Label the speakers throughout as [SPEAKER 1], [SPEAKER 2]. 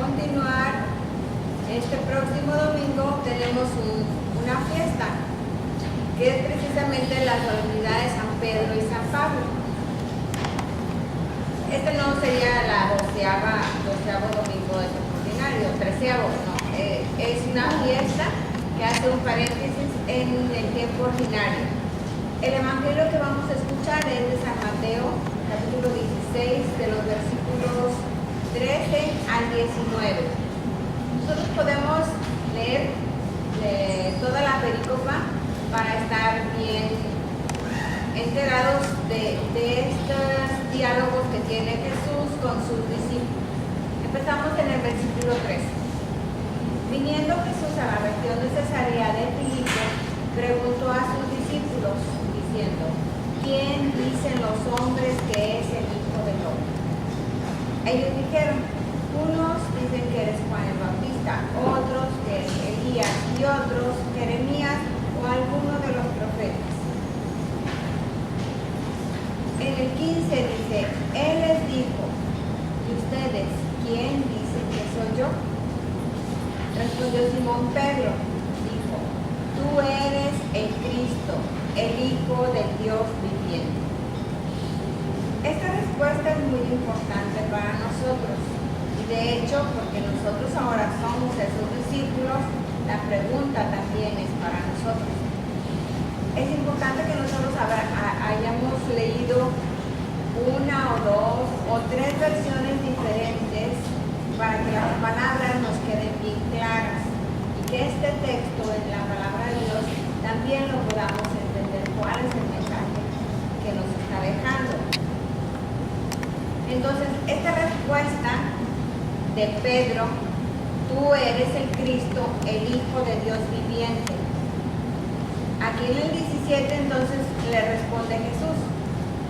[SPEAKER 1] continuar, este próximo domingo tenemos una fiesta, que es precisamente la solemnidad de San Pedro y San Pablo. Este no sería la doceavo domingo de tiempo ordinario, treceavo, no. Es una fiesta que hace un paréntesis en el tiempo ordinario. El evangelio que vamos a escuchar es de San Mateo, capítulo 16, de los versículos 13 al 19. Nosotros podemos leer toda la pericopa para estar bien enterados de estos diálogos que tiene Jesús con sus discípulos. Empezamos en el versículo 13. Viniendo Jesús a la región de Cesarea de Filipo, preguntó a sus discípulos, diciendo: ¿quién dicen los hombres que es el Hijo del Hombre? Ellos dijeron: unos dicen que eres Juan el Bautista, otros que eres Elías, y otros Jeremías o alguno de los profetas. En el 15 dice: Él les dijo: ¿y ustedes quién dicen que soy yo? Respondió Simón Pedro, dijo: tú eres el Cristo, el Hijo del Dios viviente. Esta respuesta es muy importante para nosotros. Y de hecho, porque nosotros ahora somos esos discípulos, la pregunta también es para nosotros. Es importante que nosotros hayamos leído una o dos o tres versiones diferentes para que las palabras nos queden bien claras y que este texto en la palabra de Dios también lo podamos entender cuál es el mensaje que nos está dejando. Entonces, esta respuesta de Pedro: tú eres el Cristo, el Hijo de Dios viviente. Aquí en el 17 entonces le responde Jesús: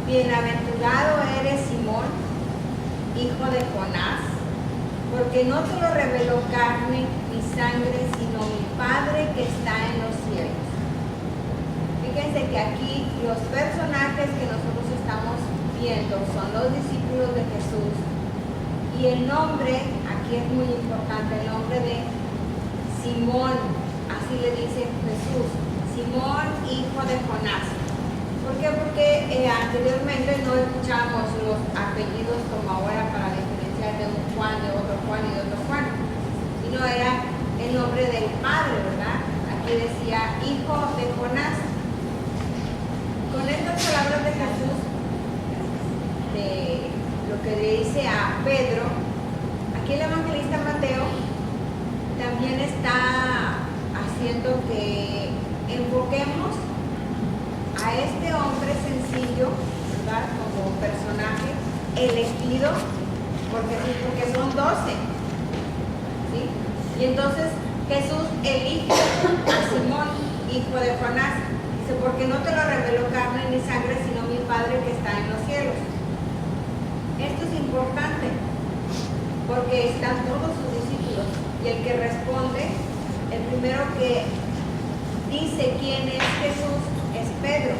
[SPEAKER 1] bienaventurado eres Simón, hijo de Jonás, porque no te lo reveló carne ni sangre, sino mi Padre que está en los cielos. Fíjense que aquí los personajes que nosotros estamos viendo son los discípulos de Jesús. Y el nombre, aquí es muy importante, el nombre de Simón, así le dice Jesús: Simón, hijo de Jonás. ¿Por qué? Porque anteriormente no escuchábamos los apellidos como ahora para diferenciar de un Juan, de otro Juan y de otro Juan, sino era el nombre del Padre, ¿verdad? Aquí decía hijo de Jonás. Con estas palabras de Jesús, de lo que le dice a Pedro, aquí el evangelista Mateo también está haciendo que enfoquemos a este hombre sencillo, ¿verdad?, como personaje elegido, porque son 12, ¿sí? Y entonces Jesús elige a Simón, hijo de Jonás, dice: porque no te lo reveló carne ni sangre, sino mi Padre que está en los cielos. Esto es importante, porque están todos sus discípulos, y el que responde, el primero que dice quién es Jesús, es Pedro.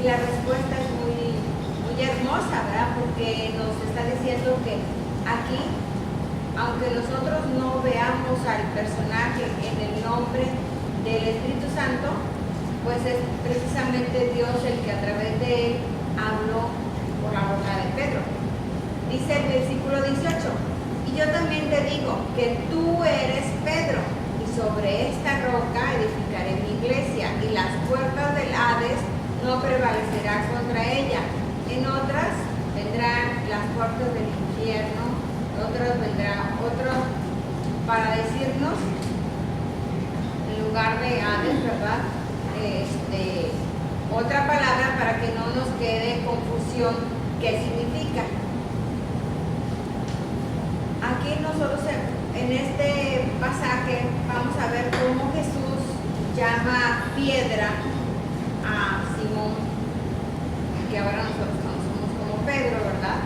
[SPEAKER 1] Y la respuesta es muy, muy hermosa, ¿verdad? Porque nos está diciendo que aquí, aunque nosotros no veamos al personaje en el nombre del Espíritu Santo, pues es precisamente Dios el que a través de él habló por la boca de Pedro. Dice el versículo 18: y yo también te digo que tú eres Pedro, y sobre esta roca edificaré mi iglesia, y las puertas del Hades no prevalecerán contra ella. En otras vendrán las puertas del infierno, otras vendrán otros para decirnos, en lugar de Hades, ¿verdad?, otra palabra para que no nos quede confusión qué significa. Aquí nosotros en este pasaje vamos a ver cómo Jesús llama piedra a Simón, que ahora nosotros conocemos como Pedro, ¿verdad?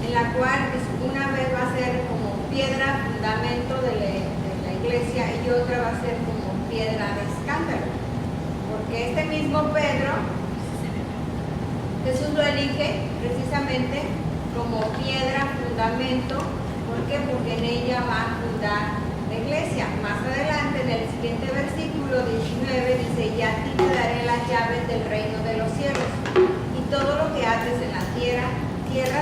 [SPEAKER 1] En la cual una vez va a ser como piedra fundamento de la iglesia y otra va a ser como piedra de escándalo, porque este mismo Pedro Jesús lo elige precisamente como piedra fundamento, ¿Por qué? Porque en ella va a fundar la iglesia. Más adelante, en el siguiente versículo 19, dice: y a ti te daré las llaves del reino de los cielos, y todo lo que ates en la tierra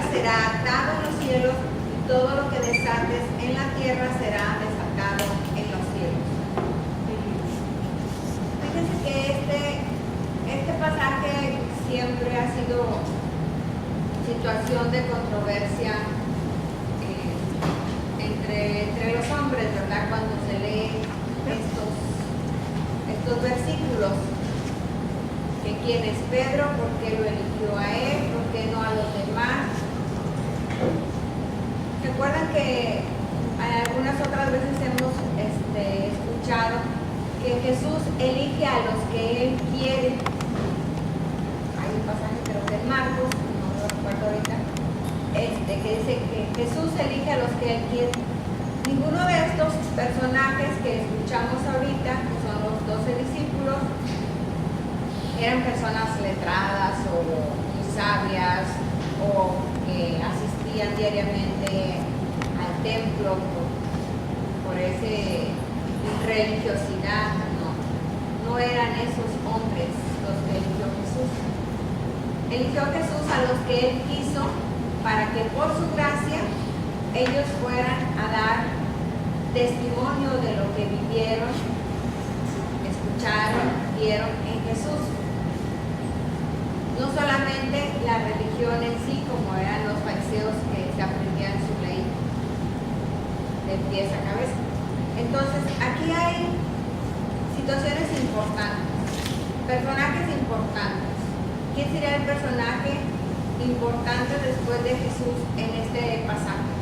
[SPEAKER 1] será atado en los cielos, y todo lo que desates en la tierra será desatado en los cielos. Fíjense que este pasaje siempre ha sido situación de controversia entre los hombres, ¿verdad? Cuando se lee estos versículos, que quién es Pedro, por qué lo eligió a él, por qué no a los demás. Recuerdan que algunas otras veces hemos escuchado que Jesús elige a los que Él quiere. Hay un pasaje, creo que es Marcos, no lo recuerdo ahorita, que dice que Jesús elige a los que Él quiere. Ninguno de estos personajes que escuchamos ahorita, que son los 12 discípulos, eran personas letradas o muy sabias o que asistían diariamente al templo por esa religiosidad. No eran esos hombres los que eligió Jesús. Eligió Jesús a los que Él quiso para que por su gracia ellos fueran a dar testimonio de lo que vivieron, escucharon, vieron en Jesús. No solamente la religión en sí, como eran los fariseos que se aprendían su ley de pies a cabeza. Entonces, aquí hay situaciones importantes, personajes importantes. ¿Quién sería el personaje importante después de Jesús en este pasaje?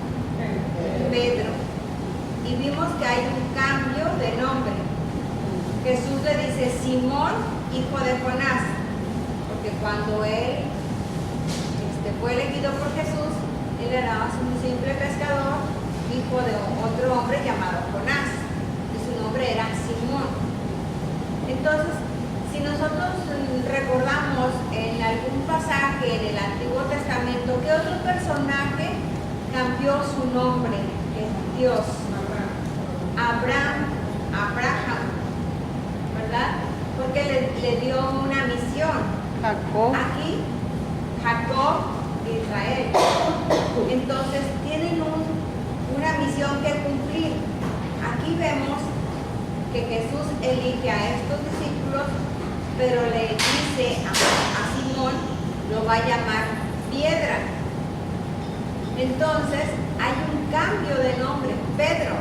[SPEAKER 1] Pedro. Y vimos que hay un cambio de nombre. Jesús le dice Simón, hijo de Jonás, porque cuando él fue elegido por Jesús, él era un simple pescador, hijo de otro hombre llamado Jonás, y su nombre era Simón. Entonces, si nosotros recordamos en algún pasaje en el Antiguo Testamento, ¿qué otro personaje cambió su nombre en Dios? Abraham, ¿verdad? Porque le dio una misión.
[SPEAKER 2] Jacob.
[SPEAKER 1] Aquí, Jacob e Israel. Entonces, tienen una misión que cumplir. Aquí vemos que Jesús elige a estos discípulos, pero le dice a Simón, lo va a llamar piedra. Entonces, hay un cambio de nombre. Pedro,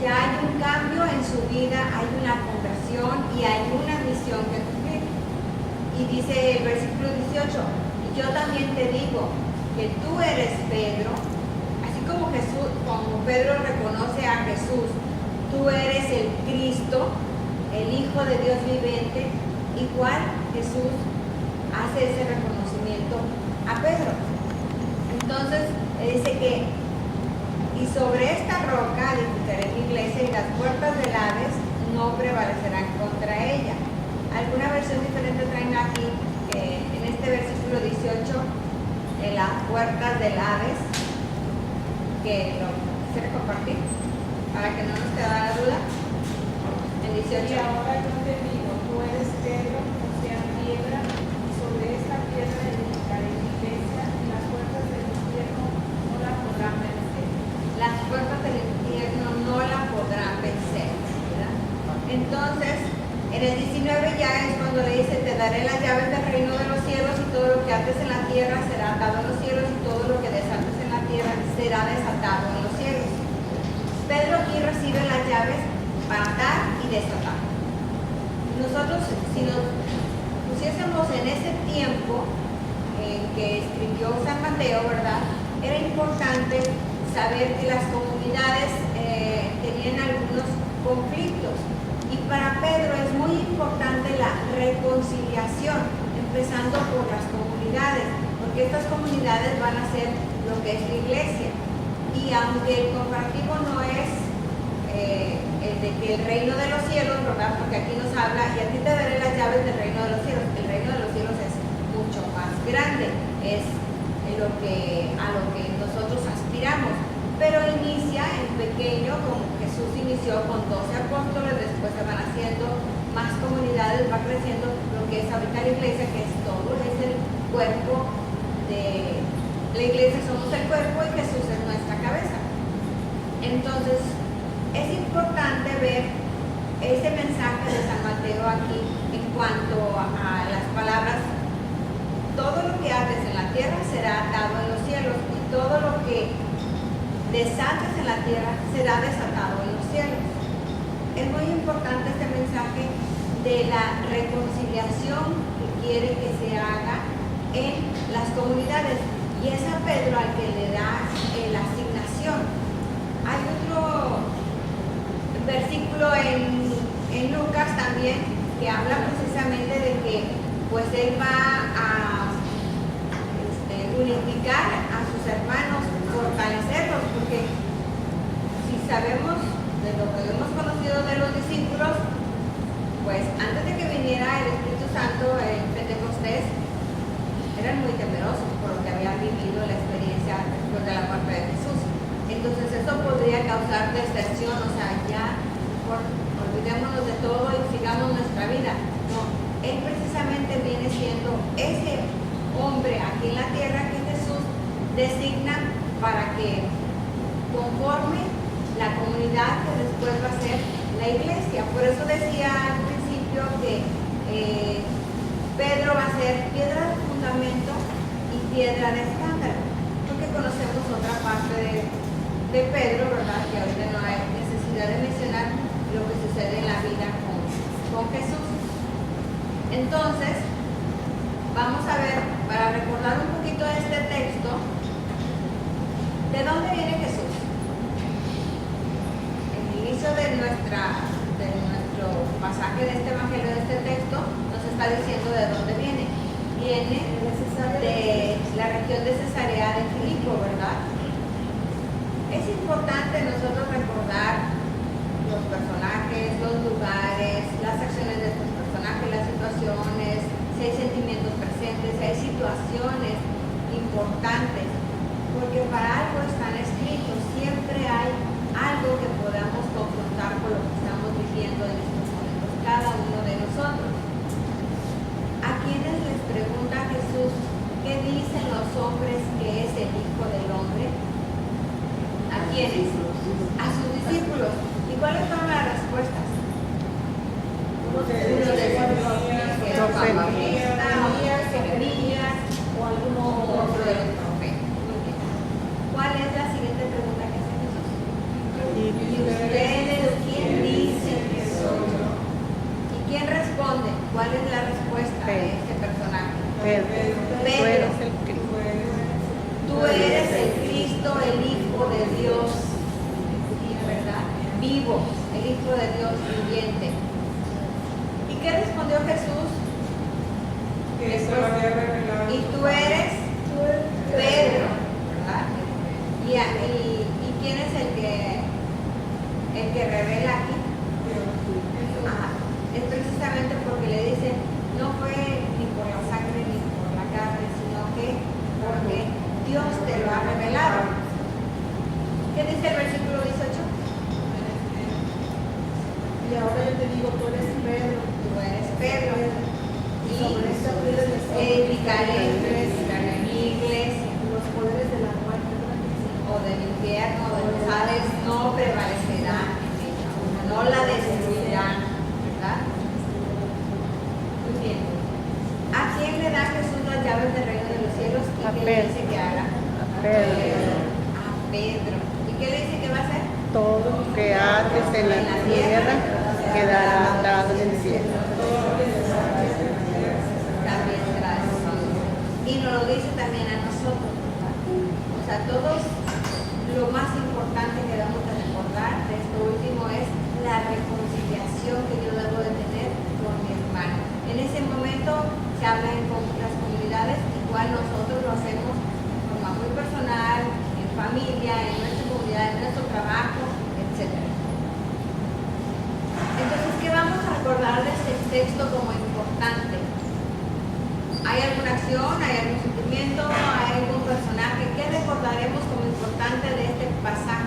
[SPEAKER 1] ya hay un cambio en su vida, hay una conversión y hay una misión que cumplir. Y dice el versículo 18, y yo también te digo que tú eres Pedro, así como Pedro reconoce a Jesús, tú eres el Cristo, el Hijo de Dios viviente, igual Jesús hace ese reconocimiento a Pedro. Entonces, dice que, y sobre esta roca edificaré mi iglesia y las puertas del Hades no prevalecerán contra ella. Alguna versión diferente traen aquí, en este versículo 18, de las puertas del Hades, que lo quisiera compartir, para que no nos quede la duda. En 18.
[SPEAKER 3] Y ahora yo te digo, tú eres Pedro, o sea, piedra, y sobre esta piedra edificaré mi iglesia, y las puertas del infierno no la podrán vencer.
[SPEAKER 1] Las puertas del infierno no la podrán vencer, ¿verdad? Entonces, en el 19 ya es cuando le dice, te daré las llaves del reino de los cielos, y todo lo que ates en la tierra será atado en los cielos, y todo lo que desates en la tierra será desatado en los cielos. Pedro aquí recibe las llaves para atar y desatar. Nosotros, si nos pusiésemos en ese tiempo en que escribió San Mateo, ¿verdad? Era importante saber que las comunidades tenían algunos conflictos. Y para Pedro es muy importante la reconciliación, empezando por las comunidades, porque estas comunidades van a ser lo que es la iglesia. Y aunque el comparativo no es el de que el reino de los cielos, ¿verdad? Porque aquí nos habla, y a ti te daré las llaves del reino de los cielos. El reino de los cielos es mucho más grande, es a lo que nosotros aspiramos. pero inicia en pequeño, como Jesús inició con 12 apóstoles, después se van haciendo más comunidades, va creciendo lo que es ahorita la iglesia, que es todo, es el cuerpo de la iglesia, somos el cuerpo y Jesús es nuestra cabeza. Entonces, es importante ver este mensaje de San Mateo aquí en cuanto a las palabras: todo lo que haces en la tierra será atado en los cielos, y todo lo que desates en la tierra será desatado en los cielos. Es muy importante este mensaje de la reconciliación que quiere que se haga en las comunidades, y es a Pedro al que le da la asignación. Hay otro versículo en Lucas también que habla precisamente de que pues él va a unificar a sus hermanos, fortalecerlos, porque si sabemos de lo que hemos conocido de los discípulos, pues antes de que viniera el Espíritu Santo en Pentecostés, eran muy temerosos por lo que habían vivido la experiencia después de la muerte de Jesús. Entonces eso podría causar deserción, o sea, ya olvidémonos de todo y sigamos nuestra vida. No, él precisamente viene siendo ese hombre aquí en la tierra que Jesús designa para que conforme la comunidad que después va a ser la iglesia. Por eso decía al principio que Pedro va a ser piedra de fundamento y piedra de escándalo, porque conocemos otra parte de Pedro, ¿verdad? Que ahorita no hay necesidad de mencionar lo que sucede en la vida con Jesús. Entonces, vamos a ver, para recordar un poquito de este texto, ¿de dónde viene Jesús? En el inicio de nuestro pasaje de este evangelio, de este texto, nos está diciendo de dónde viene. Viene de la región de Cesarea de Filipo, ¿verdad? Es importante nosotros recordar los personajes, los lugares, las acciones de estos personajes, las situaciones, si hay sentimientos presentes, si hay situaciones importantes, porque para algo están escritos, siempre hay algo que podamos confrontar con lo que estamos viviendo en estos momentos, cada uno de nosotros. ¿A quienes les pregunta Jesús qué dicen los hombres que es el Hijo del Hombre? ¿A quiénes? A sus discípulos. ¿Y cuáles fueron las respuestas? Uno de ellos Jeremías o alguno otro de los profetas. ¿Cuál es la siguiente pregunta que hace Jesús? ¿Y ustedes quién dicen que soy yo? ¿Y quién responde? ¿Cuál es la respuesta de este personaje? Pedro. Tú eres el Cristo, el Hijo de Dios, ¿verdad? Vivo, el Hijo de Dios viviente. ¿Y qué respondió Jesús? Y tú eres Pedro, ¿verdad? ¿Y quién es el que revela aquí? Es precisamente porque le dice, no fue ni por la sangre ni por la carne, sino que porque Dios te lo ha revelado. ¿Qué dice el versículo 18?
[SPEAKER 2] Y ahora yo te digo, tú eres Pedro.
[SPEAKER 1] Tú eres Pedro.
[SPEAKER 2] Y sobre esta piedra
[SPEAKER 1] edificaré mi iglesia.
[SPEAKER 2] Los poderes de la muerte
[SPEAKER 1] O del infierno, o de los Hades, no prevalecerán en ella, no la destruirán, ¿verdad? Muy bien. ¿A quién le da Jesús las llaves del reino de los cielos? ¿Y qué le dice que haga? A Pedro. ¿Y qué le dice que va a hacer?
[SPEAKER 4] Todo lo que haces en la tierra quedará atado en el cielo.
[SPEAKER 1] También será destruido. Y nos lo dice también a nosotros, ¿verdad? O sea, todos, lo más importante que debemos de recordar de esto último es la reconciliación que yo debo de tener con mi hermano. En ese momento se habla en las comunidades, igual nosotros lo hacemos de forma muy personal, en familia, en nuestra comunidad, en nuestro trabajo, etc. Entonces, ¿qué vamos a recordar de este texto como importante? ¿Hay alguna acción, hay algún sentimiento, hay algún personaje? ¿Qué recordaremos como importante de este pasaje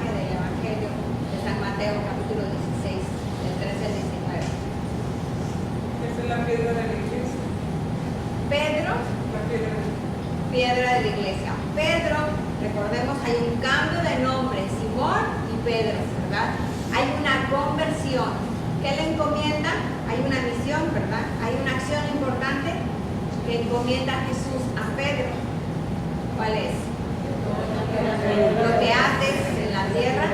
[SPEAKER 1] conversión. ¿Qué le encomienda? Hay una misión, ¿verdad? Hay una acción importante que encomienda Jesús a Pedro. ¿Cuál es? Lo que haces en la tierra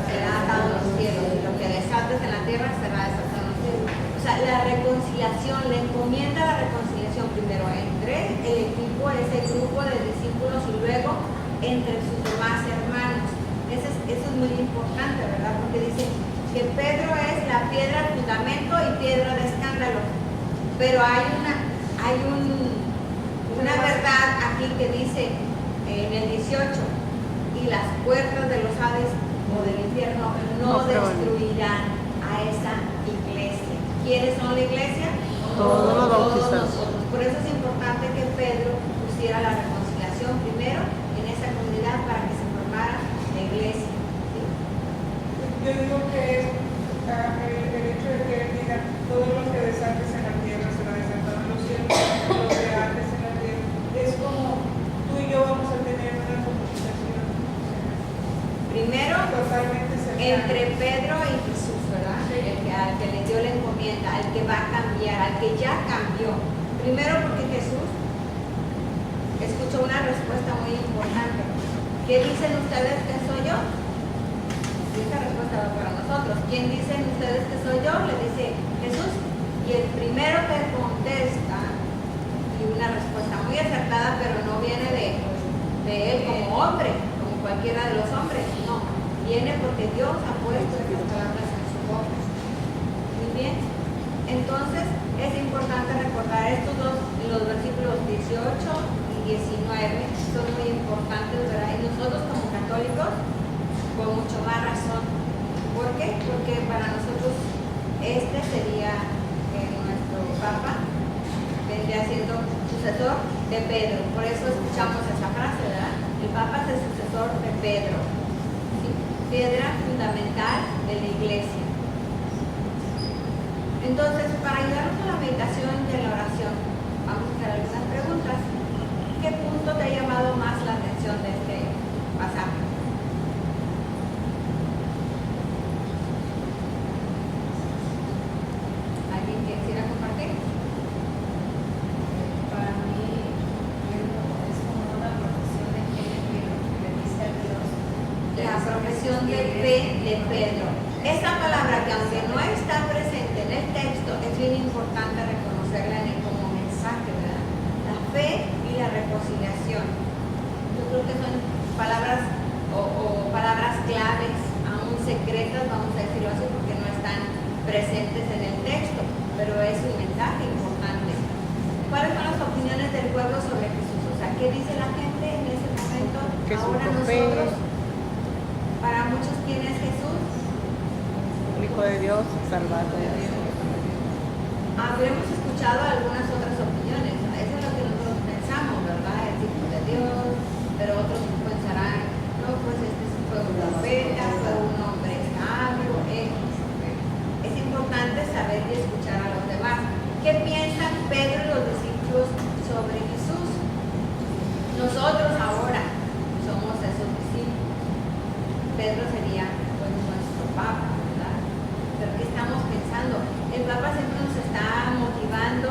[SPEAKER 1] será atado en los cielos, y lo que desates en la tierra será desatado en los cielos. O sea, la reconciliación, le encomienda la reconciliación primero entre el equipo, ese grupo de discípulos, y luego entre sus demás hermanos. Eso es muy importante, ¿verdad? Porque dice que Pedro es la piedra, el fundamento y piedra de escándalo. Pero hay una verdad aquí que dice en el 18, y las puertas de los Hades o del infierno no destruirán a esa iglesia. ¿Quiénes son la iglesia?
[SPEAKER 4] Todos los bautizados.
[SPEAKER 1] Nosotros. Por eso es importante que Pedro pusiera la reconciliación primero en esa comunidad para que se formara la iglesia. ¿Sí?
[SPEAKER 3] Yo digo que el hecho de que él diga todo lo que desates en la tierra será desatado en los cielos, lo que haces en la tierra, es como tú y yo vamos a tener una comunicación
[SPEAKER 1] Primero,
[SPEAKER 3] totalmente cercana.
[SPEAKER 1] entre Pedro y Jesús, ¿verdad?
[SPEAKER 3] Sí.
[SPEAKER 1] Al que le dio la encomienda, al que va a cambiar, al que ya cambió. Primero porque Jesús escuchó una respuesta muy importante. ¿Qué dicen ustedes que soy yo? Y esa respuesta va para nosotros. ¿Quién dicen ustedes que soy yo? Le dice Jesús. Y el primero que contesta, y una respuesta muy acertada, pero no viene de él como hombre, como cualquiera de los hombres, no. Viene porque Dios ha puesto estas palabras en su boca. Muy bien. Entonces, es importante recordar estos dos, los versículos 18 y 19, son muy importantes, ¿verdad? Y nosotros como católicos, con mucho más razón. ¿Por qué? Porque para nosotros este sería nuestro Papa, vendría siendo sucesor de Pedro. Por eso escuchamos esa frase, ¿verdad? El Papa es el sucesor de Pedro. ¿Sí? Piedra fundamental de la iglesia. Entonces, para ayudarnos a la meditación y a la oración, vamos a hacer algunas preguntas. ¿Qué punto te ha llamado más la atención de este pasaje? ¿Alguien que quisiera compartir?
[SPEAKER 5] Para mí es como una profesión de fe que le dice a Dios.
[SPEAKER 1] La profesión de fe de Pedro. Esa palabra, que aunque no está presente en el texto, es bien importante reconocerla en él como mensaje, ¿verdad? La fe y la reconciliación. Yo creo que son palabras o palabras claves, aún secretas, vamos a decirlo así, porque no están presentes en el texto, pero es un mensaje importante. ¿Cuáles son las opiniones del pueblo sobre Jesús? O sea, ¿qué dice la gente en ese momento?
[SPEAKER 4] Que es un
[SPEAKER 1] Ahora
[SPEAKER 4] profeta.
[SPEAKER 1] nosotros, para muchos, ¿quién es Jesús?
[SPEAKER 4] El Hijo de Dios, Salvador de Dios.
[SPEAKER 1] Habremos escuchado algunas otras opiniones. Eso es lo que nosotros pensamos, ¿verdad? El Hijo de Dios, pero otros pensarán, no, pues este fue un profeta, fue un hombre sabio, X. Es importante saber y escuchar a los demás. ¿Qué piensan Pedro y los discípulos sobre Jesús? Nosotros ahora somos esos discípulos. Pedro sería pues nuestro Papa, ¿verdad? Pero ¿qué estamos pensando? El Papa siempre nos está motivando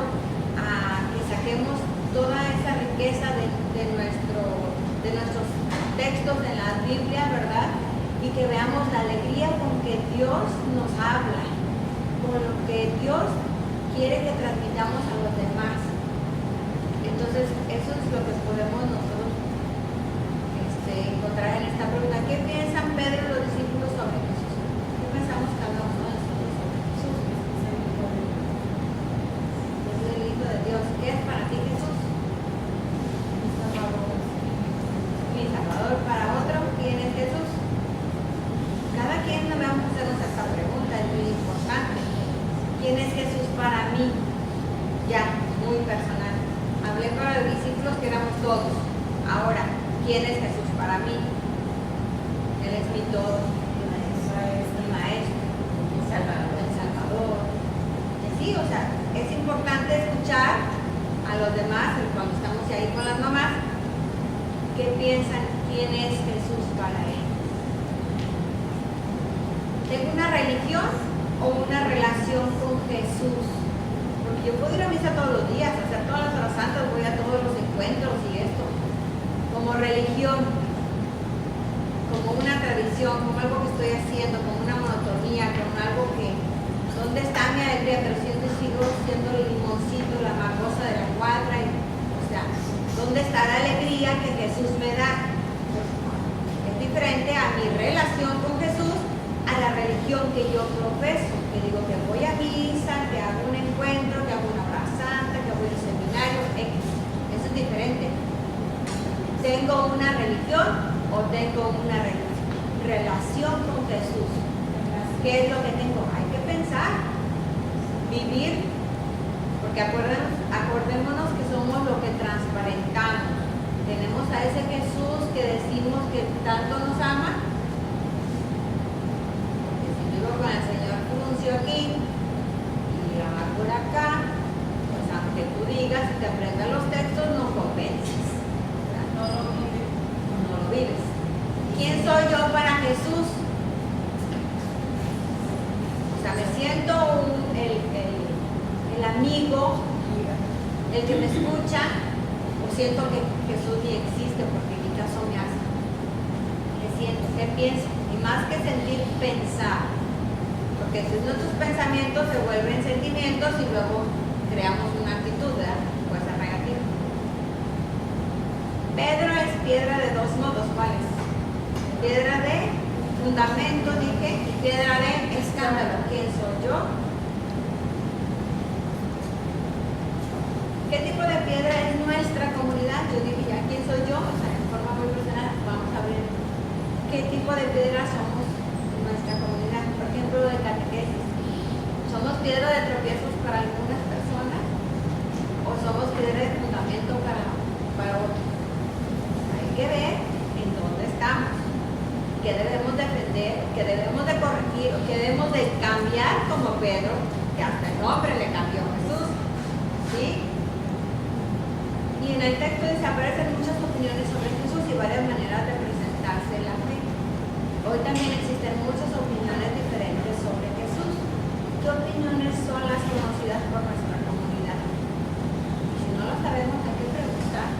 [SPEAKER 1] a que saquemos toda esa riqueza de nuestros textos en la Biblia, ¿verdad? Y que veamos la alegría con que Dios nos habla, con lo que Dios quiere que transmitamos a los demás. Entonces, eso es lo que podemos nosotros encontrar en esta pregunta. ¿Qué piensan Pedro y los discípulos sobre Jesús? ¿Qué pensamos cada uno de nosotros sobre Jesús? Es el Hijo de Dios. ¿Qué es para ti Jesús? Mi Salvador. Para otro, ¿quién es Jesús? Cada quien debemos hacernos esta pregunta, es muy importante. ¿Quién es Jesús para mí? Ya, muy personal. Hablé para los discípulos que éramos todos. Ahora, ¿quién es Jesús para mí? Él es mi todo. Mi maestro. Mi Salvador. Y sí, o sea, es importante escuchar a los demás, cuando estamos ahí con las mamás, qué piensan, quién es Jesús para él. ¿Tengo una religión o una relación con Jesús? Porque yo puedo ir a misa todos los días, hacer todas las horas santas, voy a todos los encuentros y esto. Como religión, como una tradición, como algo que estoy haciendo, como una monotonía, como algo que, ¿dónde está mi alegría? Pero sigo siendo el limoncito, la magosa de la cuadra, o sea, ¿dónde está la alegría que Jesús me da? Es diferente a mi relación con Jesús, a la religión que yo profeso, que digo que voy a misa, que hago un encuentro, que hago una hora santa, que voy a un seminario, X. Eso es diferente. ¿Tengo una religión o tengo una relación con Jesús? ¿Qué es lo que tengo? Hay que pensar, vivir, porque acordémonos que somos lo que transparentamos. Tenemos a ese Jesús que decimos que tanto nos ama, porque si vivo con el Señor Fruncio aquí y la amargura acá, pues aunque tú digas y te aprendas los textos, no convences.
[SPEAKER 5] No lo vive.
[SPEAKER 1] No lo vives. ¿Quién soy yo para Jesús? O sea, me siento el amigo, el que me escucha, o siento que Jesús ni existe porque ni caso me hace. ¿Qué siento? ¿Qué pienso? Y más que sentir, pensar. Porque si nuestros pensamientos se vuelven sentimientos y luego creamos una actitud, ¿verdad? Puede ser negativa. Pedro es piedra de dos modos, ¿cuáles? Piedra de fundamento, dije, y piedra de escándalo. ¿Quién soy yo? ¿Qué tipo de piedra es nuestra comunidad? Yo dije ya, ¿quién soy yo? O sea, en forma muy personal, vamos a ver qué tipo de piedra somos en nuestra comunidad. Por ejemplo, de catequesis. ¿Somos piedra de tropiezos para algunas personas? ¿O somos piedra de fundamento para otros? Hay que ver en dónde estamos, qué debemos defender, qué debemos de corregir, qué debemos de cambiar como Pedro, que hasta el nombre le cambió Jesús. ¿Sí? Y en el texto dice, aparecen muchas opiniones sobre Jesús y varias maneras de presentarse la fe. Hoy también existen muchas opiniones diferentes sobre Jesús. ¿Qué opiniones son las conocidas por nuestra comunidad? Si no lo sabemos, hay que preguntar,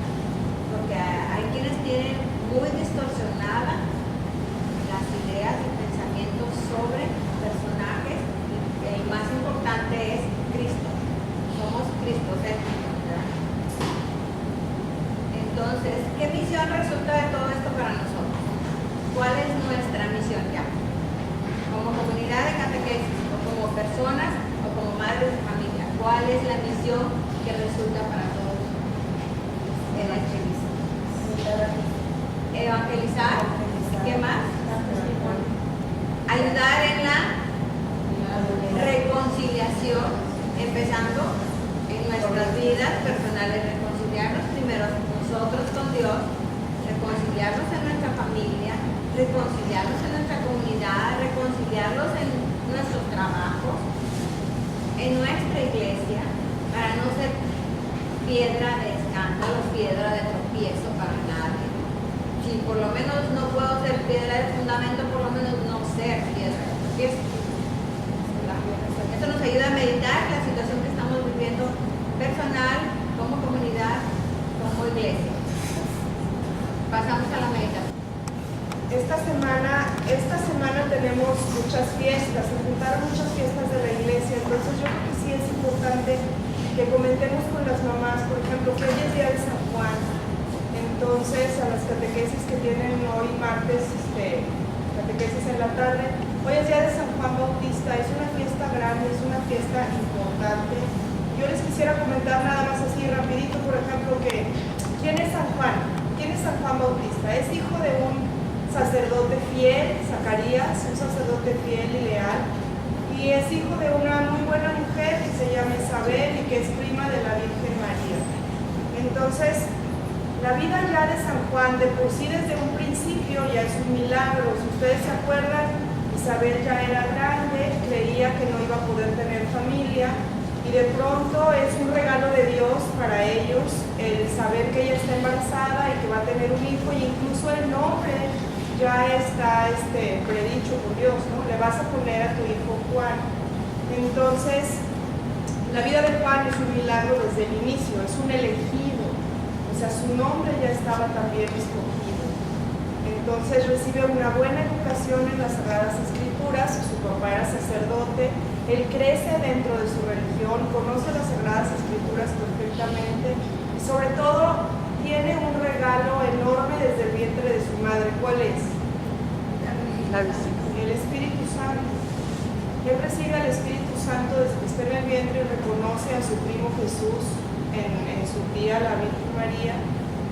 [SPEAKER 1] porque hay quienes tienen muy distorsionadas las ideas y pensamientos sobre personajes, y el más importante es Cristo. Somos cristocéntricos, ¿verdad? Entonces, ¿qué misión resulta de todo esto para nosotros? ¿Cuál es nuestra misión ya? Como comunidad de catequesis, o como personas, o como madres de familia, ¿cuál es la misión que resulta para todos? Evangelizar. ¿Qué más? Ayudar en la reconciliación, empezando en nuestras vidas personales, reconciliarnos primero nosotros con Dios, reconciliarnos en nuestra familia, reconciliarnos en nuestra comunidad, reconciliarnos en nuestros trabajos, en nuestra iglesia, para no ser piedra de escándalo, piedra de tropiezo para nadie. Si por lo menos no puedo ser piedra de fundamento, por lo menos no ser piedra de tropiezo. Esto nos ayuda a meditar la situación que estamos viviendo personal, como comunidad, como iglesia. Pasamos a la meditación.
[SPEAKER 2] Esta semana tenemos muchas fiestas, se juntaron muchas fiestas de la iglesia, entonces yo creo que sí es importante que comentemos con las mamás, por ejemplo, que hoy es día de San Juan, entonces a las catequesis que tienen hoy martes, catequesis en la tarde, hoy es día de San Juan Bautista, es una fiesta grande, es una fiesta importante. Yo les quisiera comentar nada más así rapidito, por ejemplo, que ¿quién es San Juan? ¿Quién es San Juan Bautista? Es hijo de un sacerdote fiel, Zacarías, un sacerdote fiel y leal, y es hijo de una muy buena mujer que se llama Isabel y que es prima de la Virgen María. Entonces, la vida ya de San Juan, de por sí desde un principio ya es un milagro. Si ustedes se acuerdan, Isabel ya era grande, creía que no iba a poder tener familia, y de pronto es un regalo de Dios para ellos el saber que ella está embarazada y que va a tener un hijo, y incluso el nombre ya está predicho por Dios, ¿no? Le vas a poner a tu hijo Juan. Entonces, la vida de Juan es un milagro desde el inicio, es un elegido, o sea, su nombre ya estaba también escogido. Entonces recibe una buena educación en las Sagradas Escrituras, su papá era sacerdote, él crece dentro de su religión, conoce las Sagradas Escrituras perfectamente y sobre todo tiene un regalo enorme desde el vientre de su madre. ¿Cuál es?
[SPEAKER 4] La visita.
[SPEAKER 2] El Espíritu Santo. Él recibe al Espíritu Santo desde que está en el vientre y reconoce a su primo Jesús en su tía, la Virgen María.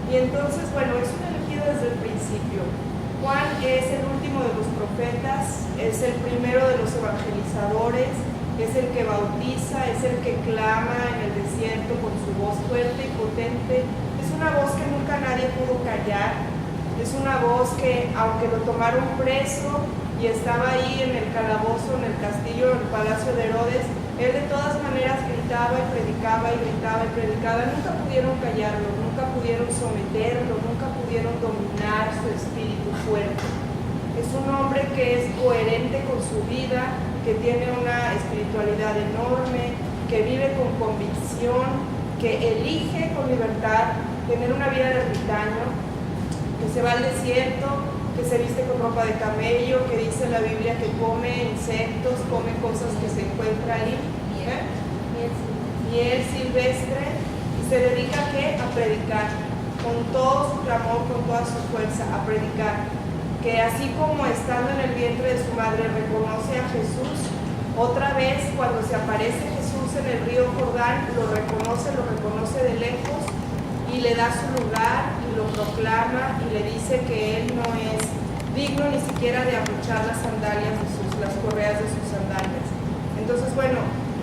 [SPEAKER 2] Y entonces, bueno, es un elegido desde el principio. Juan es el último de los profetas, es el primero de los evangelizadores, es el que bautiza, es el que clama en el desierto con su voz fuerte y potente. Es una voz que nunca nadie pudo callar. Es una voz que, aunque lo tomaron preso y estaba ahí en el calabozo, en el castillo, en el palacio de Herodes, él de todas maneras gritaba y predicaba y gritaba y predicaba. Nunca pudieron callarlo, nunca pudieron someterlo, nunca pudieron dominar su espíritu fuerte. Es un hombre que es coherente con su vida, que tiene una espiritualidad enorme, que vive con convicción, que elige con libertad tener una vida de ermitaño, que se va al desierto, que se viste con ropa de camello, que dice la Biblia que come insectos, come cosas que se encuentra ahí, miel silvestre, y se dedica ¿a qué? A predicar, con todo su clamor, con toda su fuerza, a predicar. Que así como estando en el vientre de su madre reconoce a Jesús, otra vez cuando se aparece Jesús en el río Jordán, lo reconoce de lejos y le da su lugar y lo proclama y le dice que él no es digno ni siquiera de abrochar las sandalias las correas de sus sandalias. Entonces, bueno,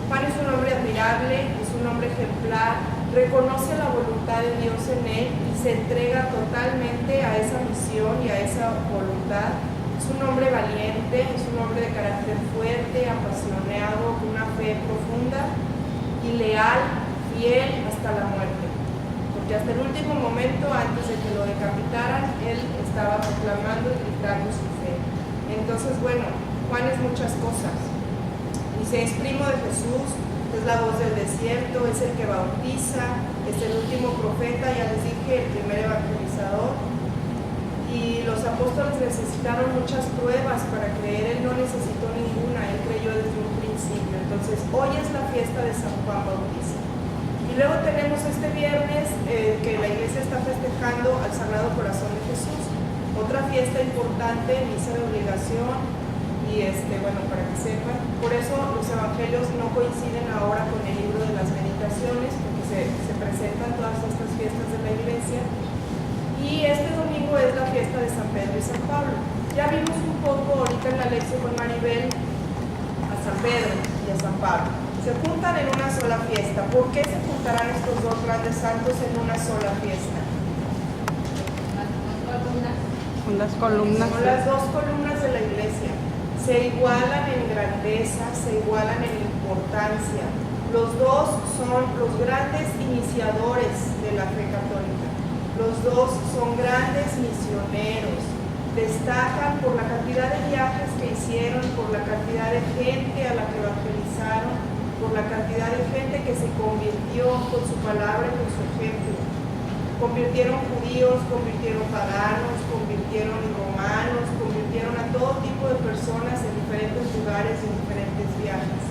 [SPEAKER 2] Juan es un hombre admirable, es un hombre ejemplar, reconoce la voluntad de Dios en él y se entrega totalmente a esa misión y a esa voluntad. Es un hombre valiente, es un hombre de carácter fuerte, apasionado, con una fe profunda y leal, fiel hasta la muerte. Porque hasta el último momento, antes de que lo decapitaran, él estaba proclamando y gritando su fe. Entonces, bueno, Juan es muchas cosas. Dice, es primo de Jesús, es la voz del desierto, es el que bautiza, es el último profeta, ya les dije, el primer evangelizador. Y los apóstoles necesitaron muchas pruebas para creer, él no necesitó ninguna, él creyó desde un principio. Entonces, hoy es la fiesta de San Juan Bautista. Y luego tenemos este viernes que la iglesia está festejando al Sagrado Corazón de Jesús. Otra fiesta importante, misa de obligación, y bueno, para que sepan, por eso los evangelios no coinciden ahora con el libro de las meditaciones, porque se presentan todas estas fiestas de la iglesia. Y este domingo es la fiesta de San Pedro y San Pablo. Ya vimos un poco ahorita en la lección con Maribel a San Pedro y a San Pablo. Se juntan en una sola fiesta. ¿Por qué se juntarán estos dos grandes santos en una sola fiesta?
[SPEAKER 4] Son las columnas.
[SPEAKER 2] Son las dos columnas de la iglesia. Se igualan en grandeza, se igualan en importancia. Los dos son los grandes iniciadores de la fe católica. Los dos son grandes misioneros. Destacan por la cantidad de viajes que hicieron, por la cantidad de gente a la que evangelizaron, por la cantidad de gente que se convirtió con su palabra y con su ejemplo. Convirtieron judíos, convirtieron paganos, convirtieron romanos, convirtieron a todo tipo de personas en diferentes lugares y en diferentes viajes.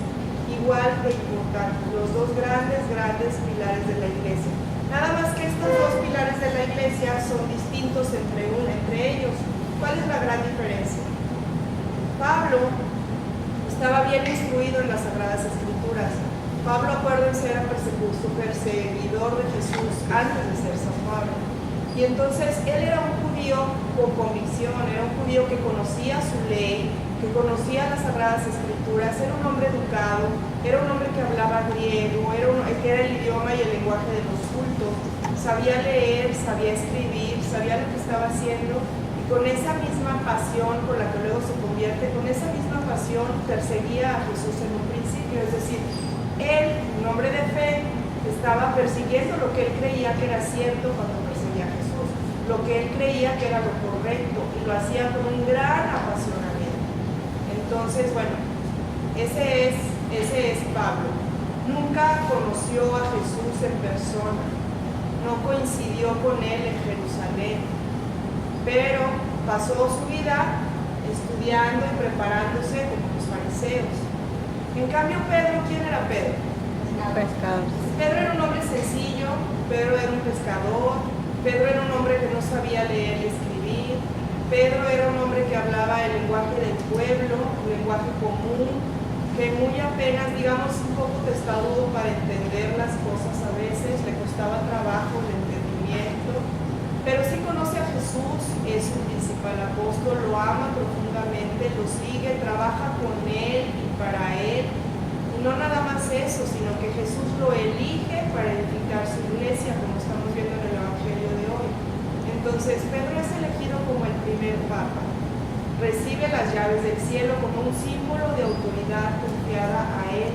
[SPEAKER 2] Igual de importante, los dos grandes pilares de la iglesia. Nada más que estos dos pilares de la iglesia son distintos entre ellos. ¿Cuál es la gran diferencia? Pablo estaba bien instruido en las Sagradas Escrituras. Pablo, acuérdense, era perseguidor de Jesús antes de ser San Pablo. Y entonces él era un judío con convicción, era un judío que conocía su ley, que conocía las Sagradas Escrituras, era un hombre educado, era un hombre que hablaba griego, que era el idioma y el lenguaje de los cultos, sabía leer, sabía escribir, sabía lo que estaba haciendo. Y con esa misma pasión por la que luego se convierte, con esa misma pasión perseguía a Jesús en un principio. Es decir, él, un hombre de fe, estaba persiguiendo lo que él creía que era cierto cuando perseguía a Jesús. lo que él creía que era lo correcto y lo hacía con un gran apasionamiento. Entonces, bueno, ese es Pablo. Nunca conoció a Jesús en persona, no coincidió con él en Jerusalén, pero pasó su vida estudiando y preparándose como los fariseos. En cambio, Pedro, ¿quién era Pedro?
[SPEAKER 4] Pescador.
[SPEAKER 2] Pedro era un hombre sencillo, Pedro era un pescador, Pedro era un hombre que no sabía leer y escribir, Pedro era un hombre que hablaba el lenguaje del pueblo, un lenguaje común, que muy apenas, digamos, un poco testarudo para entender las cosas a veces, le costaba trabajo el entendimiento, pero sí conoce a Jesús, es su principal apóstol, lo ama profundamente, lo sigue, trabaja con él y para él. No nada más eso, sino que Jesús lo elige para edificar su iglesia, como estamos viendo en el Evangelio de hoy. Entonces, Pedro es elegido como el primer papa. Recibe las llaves del cielo como un símbolo de autoridad confiada a él,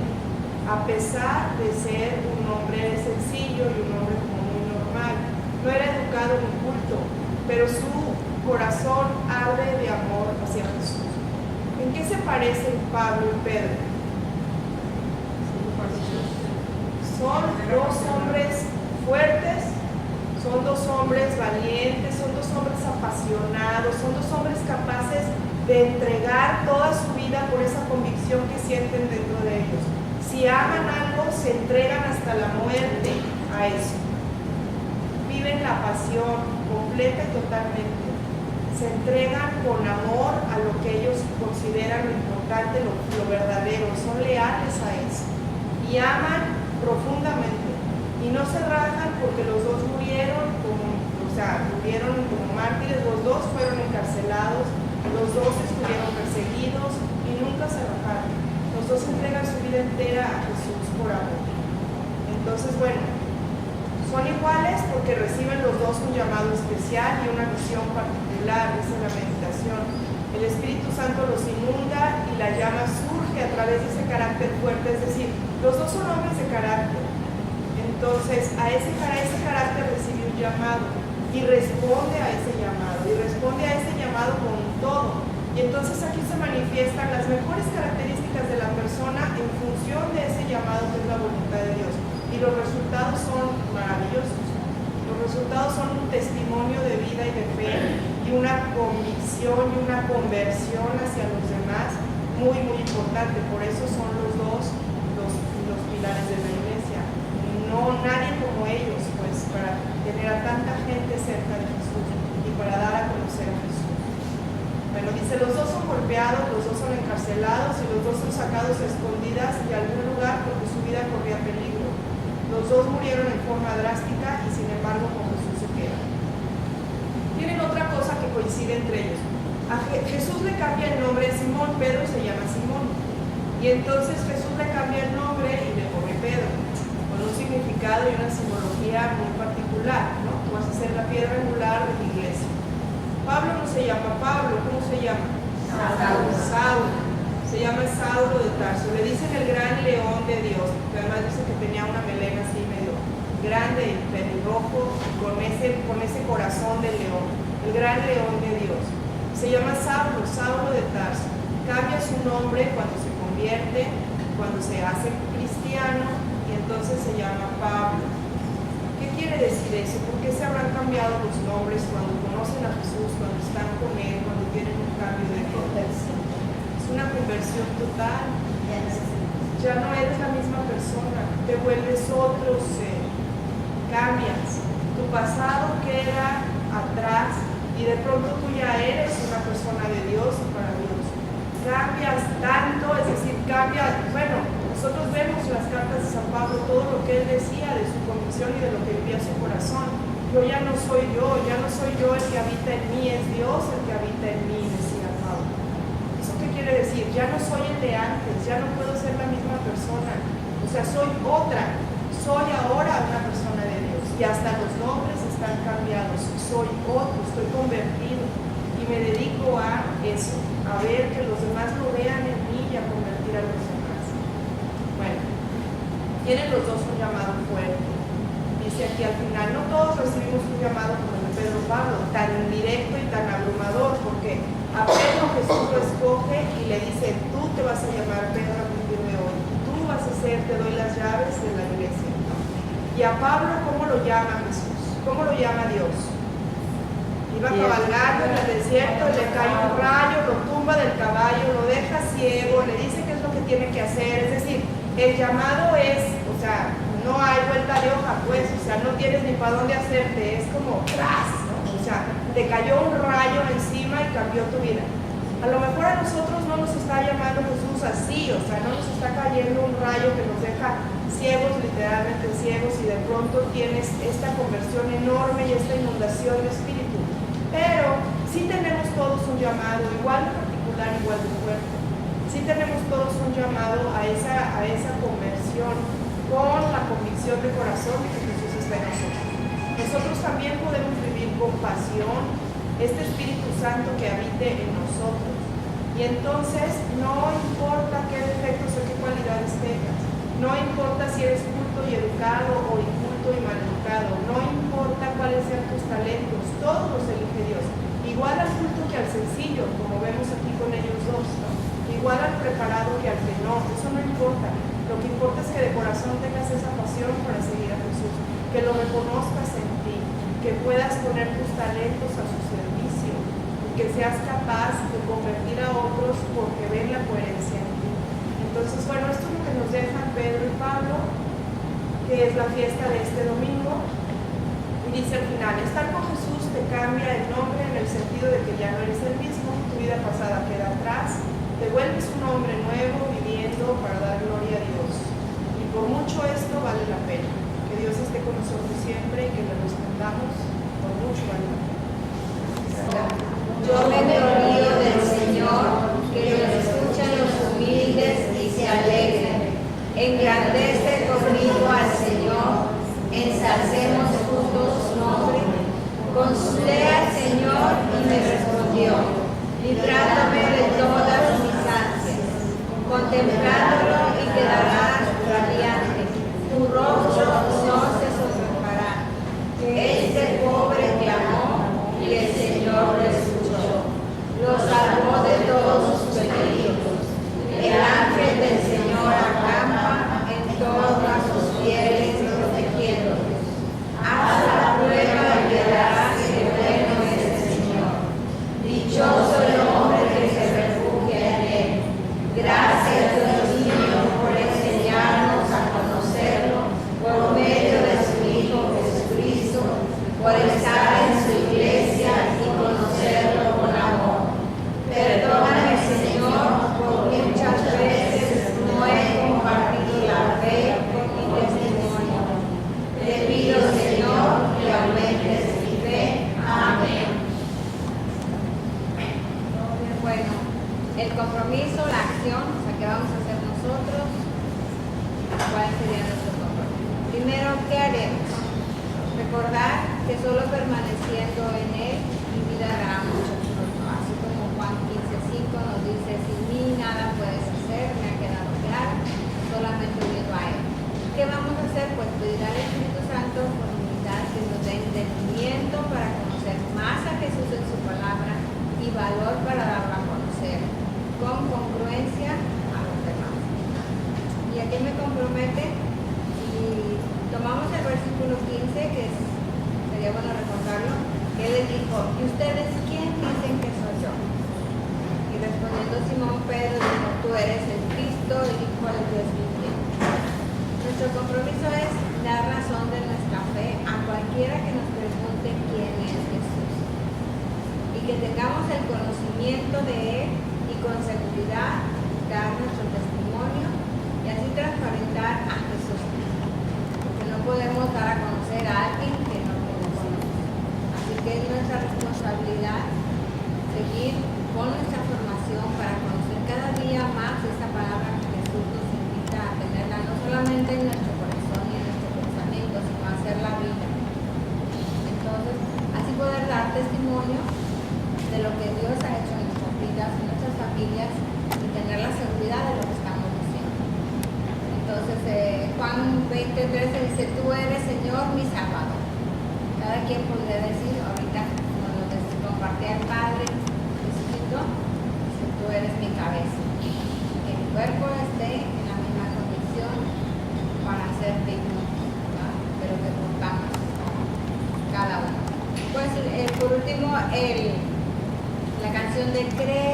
[SPEAKER 2] a pesar de ser un hombre sencillo y un hombre como muy normal. No era educado ni culto, pero su corazón arde de amor hacia Jesús. ¿En qué se parecen Pablo y Pedro? Son dos hombres fuertes, son dos hombres valientes, son dos hombres apasionados, son dos hombres capaces de entregar toda su vida por esa convicción que sienten dentro de ellos. Si aman algo, se entregan hasta la muerte a eso. Viven la pasión completa y totalmente. Se entregan con amor a lo que ellos consideran lo importante, lo verdadero. Son leales a eso. Y aman profundamente y no se rajan porque los dos murieron como mártires, los dos fueron encarcelados, los dos estuvieron perseguidos y nunca se rajaron. Los dos entregan su vida entera a Jesús por amor. Entonces, bueno, son iguales porque reciben los dos un llamado especial y una misión particular, esa es la meditación. El Espíritu Santo los inunda y la llama surge a través de ese carácter fuerte, es decir, los dos son hombres de carácter. Entonces, a ese carácter recibe un llamado y responde a ese llamado con todo. Y entonces aquí se manifiestan las mejores características de la persona en función de ese llamado que es la voluntad de Dios. Y los resultados son maravillosos. Los resultados son un testimonio de vida y de fe y una convicción y una conversión hacia los demás muy, muy importante. Por eso son los dos los pilares de la iglesia. No nadie como ellos, pues, para tener a tanta gente cerca de Jesús y para dar a conocer a Jesús. Bueno, dice, los dos son golpeados, los dos son encarcelados y los dos son sacados a escondidas de algún lugar porque su vida corría peligro. Los dos murieron en forma drástica y sin embargo con Jesús se quedan. Tienen otra cosa que coincide entre ellos. A Jesús le cambia el nombre de Simón, Pedro se llama Simón. Y entonces Jesús le cambia el nombre y le pone Pedro, con un significado y una simbología muy particular, ¿no? Tú vas a ser la piedra angular de la iglesia. Pablo no se llama Pablo, ¿cómo se llama? Saulo. Se llama Saulo de Tarso. Le dicen el gran león de Dios, porque además dice que tenía una melena así medio grande y pelirrojo, con ese corazón de león, el gran león de Dios. Se llama Saulo, Saulo de Tarso. Cambia su nombre cuando se convierte, cuando se hace cristiano, y entonces se llama Pablo. ¿Qué quiere decir eso? ¿Por qué se habrán cambiado los nombres cuando conocen a Jesús, cuando están con Él, cuando tienen un cambio de conversión? Es una conversión total. Ya no eres la misma persona, te vuelves otro ser, cambias. Tu pasado queda atrás y de pronto tú ya eres una persona de Dios y para Dios. Cambias tanto, es decir, nosotros vemos las cartas de San Pablo, todo lo que él decía de su convicción y de lo que vivía su corazón. Yo ya no soy yo el que habita en mí, es Dios el que habita en mí, decía Pablo. ¿Eso qué quiere decir? Ya no soy el de antes, ya no puedo ser la misma persona. O sea, soy otra, soy ahora una persona de Dios. Y hasta los nombres están cambiados, soy otro, estoy convertido. Y me dedico a eso, a ver que los demás lo vean en mí y a convertir a los demás. Bueno, tienen los dos un llamado fuerte. Dice aquí al final, no todos recibimos un llamado como el de Pedro, Pablo, tan directo y tan abrumador, porque a Pedro Jesús lo escoge y le dice, tú te vas a llamar Pedro a partir de hoy, tú vas a ser, te doy las llaves de la iglesia. Y a Pablo, ¿cómo lo llama Jesús? ¿Cómo lo llama Dios? Iba cabalgando en el desierto, le cae un rayo, lo tumba del caballo, lo deja ciego, le dice qué es lo que tiene que hacer. Es decir, el llamado es, o sea, no hay vuelta de hoja, pues, o sea, no tienes ni para dónde hacerte, es como tras, ¿no? O sea, te cayó un rayo encima y cambió tu vida. A lo mejor a nosotros no nos está llamando Jesús así, o sea, no nos está cayendo un rayo que nos deja ciegos, literalmente ciegos, y de pronto tienes esta conversión enorme y esta inundación de espíritu. Pero sí tenemos todos un llamado, igual de particular, igual de fuerte. Sí tenemos todos un llamado a esa conversión con la convicción de corazón de que Jesús está en nosotros. Nosotros también podemos vivir con pasión este Espíritu Santo que habite en nosotros. Y entonces no importa qué defectos o qué cualidades tengas, no importa si eres culto y educado o inculto y maleducado, no importa cuáles sean tus talentos, todos los elige Dios. Igual al culto que al sencillo, como vemos aquí con ellos dos, ¿no? Igual al preparado que al que no, eso no importa. Lo que importa es que de corazón tengas esa pasión para seguir a Jesús, que lo reconozcas en ti, que puedas poner tus talentos a su servicio, y que seas capaz de convertir a otros porque ven la coherencia en ti. Entonces, bueno, esto es lo que nos dejan Pedro y Pablo, que es la fiesta de este domingo. Y dice al final, estar con Jesús te cambia el nombre en el sentido de que ya no eres el mismo, tu vida pasada queda atrás, te vuelves un hombre nuevo viviendo para dar gloria a Dios. Y por mucho esto vale la pena. Que Dios esté con nosotros siempre y que le respondamos, por mucho vale la pena.
[SPEAKER 1] Yo me glorío del Señor, que lo escuchan los humildes y se alegran. Engrandece conmigo al Señor, ensalcemos juntos su nombre. Consulté al Señor y me respondió, librándome de todas mis ansias. Contemplándolo y quedará radiante, tu rostro no se sonrojará. Este pobre clamó y el Señor lo escuchó. Lo salvó de todos sus peligros. El ángel del Señor acampa en todas sus fieles protegiéndolos. Haz la prueba y verás que bueno es el Señor. Dichoso el hombre que se refugia en él. Gracias, Dios mío, por enseñarnos a conocerlo por medio de su Hijo Jesucristo, por estar en su iglesia y conocerlo con amor. Perdóname, Señor, porque muchas veces no he compartido la fe con mi testimonio. Te pido, Señor, que aumentes mi fe. Amén. Bueno, el compromiso, la acción, o sea, ¿qué vamos a hacer nosotros? ¿Cuál sería nuestro compromiso? Primero, ¿qué haremos? Recordar que solo permaneciendo en Él, mi vida dará mucho fruto. Así como Juan 15:5 nos dice, sin mí nada puedes hacer, me ha quedado claro, solamente unido a Él. ¿Qué vamos a hacer? Pues pedir al Espíritu Santo con humildad que nos dé entendimiento para conocer más a Jesús en su palabra y valor para darlo a conocer, con congruencia a los demás. ¿Y a qué me compromete? Y tomamos el versículo 15, que sería bueno recordarlo, que él les dijo, ¿y ustedes quién dicen que soy yo? Y respondiendo Simón Pedro dijo, tú eres el Cristo, el Hijo del Dios viviente. Nuestro compromiso es dar razón de nuestra fe a cualquiera que nos pregunte quién es Jesús. Y que tengamos el conocimiento de Él y con seguridad dar nuestro testimonio y así transparentar a Jesús. Porque no podemos dar a conocer a alguien que no conocemos. Así que es nuestra responsabilidad seguir con nuestra formación para conocer cada día más esta palabra que Jesús nos invita a tenerla no solamente en nuestro corazón y en nuestro pensamiento, sino a hacerla vida. Entonces, así poder dar testimonio de lo que Dios ha hecho en nuestras vidas, en nuestras familias y tener la seguridad de lo que estamos haciendo. Entonces, Juan 20:13 dice, tú eres, Señor, mi Salvador. cada quien podría decir, ahorita cuando te compartía el Padre Jesucristo, dice, tú eres mi cabeza, que mi cuerpo esté en la misma condición para ser digno, ¿verdad? Pero que contamos cada uno. Pues por último, la canción de Creo.